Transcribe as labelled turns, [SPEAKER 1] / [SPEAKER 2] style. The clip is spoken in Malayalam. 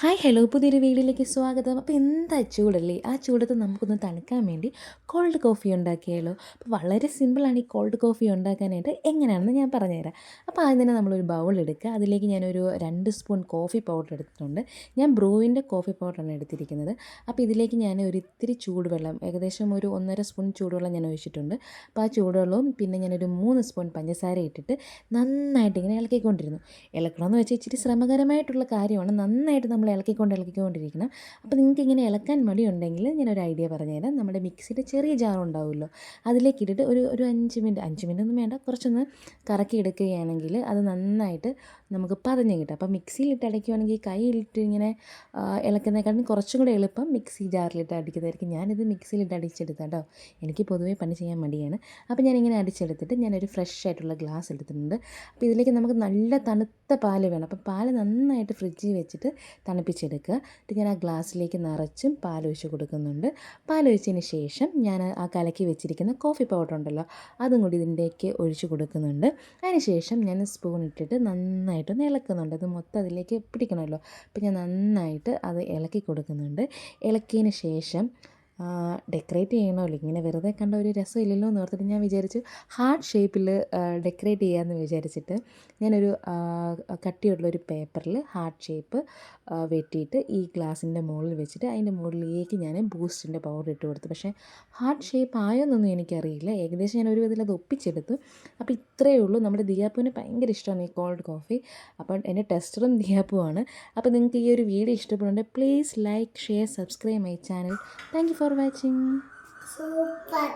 [SPEAKER 1] ഹായ് ഹലോ പുതിയൊരു വീഡിയോയിലേക്ക് സ്വാഗതം. അപ്പോൾ എന്താ ചൂടല്ലേ, ആ ചൂടത്ത് നമുക്കൊന്ന് തണുക്കാൻ വേണ്ടി കോൾഡ് കോഫി ഉണ്ടാക്കിയാലോ. അപ്പോൾ വളരെ സിമ്പിളാണ് ഈ കോൾഡ് കോഫി ഉണ്ടാക്കാനായിട്ട്. എങ്ങനെയാണെന്ന് ഞാൻ പറഞ്ഞുതരാം. അപ്പോൾ ആദ്യം തന്നെ നമ്മളൊരു ബൗൾ എടുക്കുക. അതിലേക്ക് ഞാനൊരു 2 സ്പൂൺ കോഫി പൗഡർ എടുത്തിട്ടുണ്ട്. ഞാൻ ബ്രൂവിൻ്റെ കോഫി പൗഡറാണ് എടുത്തിരിക്കുന്നത്. അപ്പോൾ ഇതിലേക്ക് ഞാൻ ഒരു ഇത്തിരി ചൂടുവെള്ളം, ഏകദേശം ഒരു 1.5 സ്പൂൺ ചൂടുവെള്ളം ഞാൻ ഒഴിച്ചിട്ടുണ്ട്. അപ്പോൾ ആ ചൂടുവെള്ളവും പിന്നെ ഞാനൊരു 3 സ്പൂൺ പഞ്ചസാര ഇട്ടിട്ട് നന്നായിട്ട് ഇങ്ങനെ ഇളക്കിക്കൊണ്ടിരുന്നു. ഇളക്കണമെന്ന് വെച്ചാൽ ഇച്ചിരി ശ്രമകരമായിട്ടുള്ള കാര്യമാണ്. നന്നായിട്ട് നമ്മൾ ഇളക്കിക്കൊണ്ടിരിക്കണം. അപ്പോൾ നിങ്ങൾക്ക് ഇങ്ങനെ ഇളക്കാൻ മടിയുണ്ടെങ്കിൽ ഞാനൊരു ഐഡിയ പറഞ്ഞുതരാം. നമ്മുടെ മിക്സിയുടെ ചെറിയ ജാർ ഉണ്ടാവുമല്ലോ, അതിലേക്ക് ഇട്ടിട്ട് ഒരു 5 മിനിറ്റ് ഒന്നും വേണ്ട, കുറച്ചൊന്ന് കറക്കി എടുക്കുകയാണെങ്കിൽ അത് നന്നായിട്ട് നമുക്ക് പതഞ്ഞ് കിട്ടും. അപ്പോൾ മിക്സിയിലിട്ട് അടിക്കുകയാണെങ്കിൽ കൈയിലിട്ട് ഇങ്ങനെ ഇളക്കുന്നതിനെക്കാളും കുറച്ചും കൂടെ എളുപ്പം മിക്സി ജാറിലിട്ട് അടിക്കുന്നതായിരിക്കും. ഞാനിത് മിക്സിയിലിട്ട് അടിച്ചെടുത്താം കേട്ടോ. എനിക്ക് പൊതുവേ പണി ചെയ്യാൻ മടിയാണ്. അപ്പോൾ ഞാനിങ്ങനെ അടിച്ചെടുത്തിട്ട് ഞാനൊരു ഫ്രഷ് ആയിട്ടുള്ള ഗ്ലാസ് എടുത്തിട്ടുണ്ട്. അപ്പോൾ ഇതിലേക്ക് നമുക്ക് നല്ല തണുത്ത പാല് വേണം. അപ്പോൾ പാല് നന്നായിട്ട് ഫ്രിഡ്ജിൽ വെച്ചിട്ട് തണുപ്പിച്ചെടുക്കുക. എന്നിട്ട് ഞാൻ ആ ഗ്ലാസ്സിലേക്ക് നിറച്ചും പാലൊഴിച്ച് കൊടുക്കുന്നുണ്ട്. പാലൊഴിച്ചതിന് ശേഷം ഞാൻ ആ കലക്കി വെച്ചിരിക്കുന്ന കോഫി പൗഡർ ഉണ്ടല്ലോ, അതും കൂടി ഇതിൻ്റെയൊക്കെ ഒഴിച്ച് കൊടുക്കുന്നുണ്ട്. അതിന് ശേഷം ഞാൻ സ്പൂൺ ഇട്ടിട്ട് നന്നായിട്ടൊന്ന് ഇളക്കുന്നുണ്ട്. അത് മൊത്തം അതിലേക്ക് പിടിക്കണമല്ലോ. അപ്പോൾ ഞാൻ നന്നായിട്ട് അത് ഇളക്കി കൊടുക്കുന്നുണ്ട്. ഇളക്കിയതിന് ശേഷം ഡെക്കറേറ്റ് ചെയ്യണമല്ലോ, ഇങ്ങനെ വെറുതെ കണ്ട ഒരു രസമില്ലല്ലോ എന്ന് ഓർത്തിട്ട് ഞാൻ വിചാരിച്ചു ഹാർട്ട് ഷേപ്പിൽ ഡെക്കറേറ്റ് ചെയ്യാമെന്ന് വിചാരിച്ചിട്ട് ഞാനൊരു കട്ടിയുള്ളൊരു പേപ്പറിൽ ഹാർട്ട് ഷേപ്പ് വെട്ടിയിട്ട് ഈ ഗ്ലാസിൻ്റെ മുകളിൽ വെച്ചിട്ട് അതിൻ്റെ മുകളിലേക്ക് ഞാൻ ബൂസ്റ്റിൻ്റെ പൗഡർ ഇട്ട് കൊടുത്തു. പക്ഷേ ഹാർട്ട് ഷേപ്പ് ആയോന്നൊന്നും എനിക്കറിയില്ല. ഏകദേശം ഞാൻ ഒരു വിധത്തിൽ അത് ഒപ്പിച്ചെടുത്തു. അപ്പോൾ ഇത്രയേ ഉള്ളൂ. നമ്മുടെ ദിയാപ്പുവിന് ഭയങ്കര ഇഷ്ടമാണ് ഈ കോൾഡ് കോഫി. അപ്പോൾ എൻ്റെ ടെസ്റ്ററും ദിയാപ്പുവാണ്. അപ്പോൾ നിങ്ങൾക്ക് ഈ ഒരു വീഡിയോ ഇഷ്ടപ്പെടുന്നുണ്ടെങ്കിൽ please like, share, subscribe my channel. Thank you for watching.
[SPEAKER 2] Super.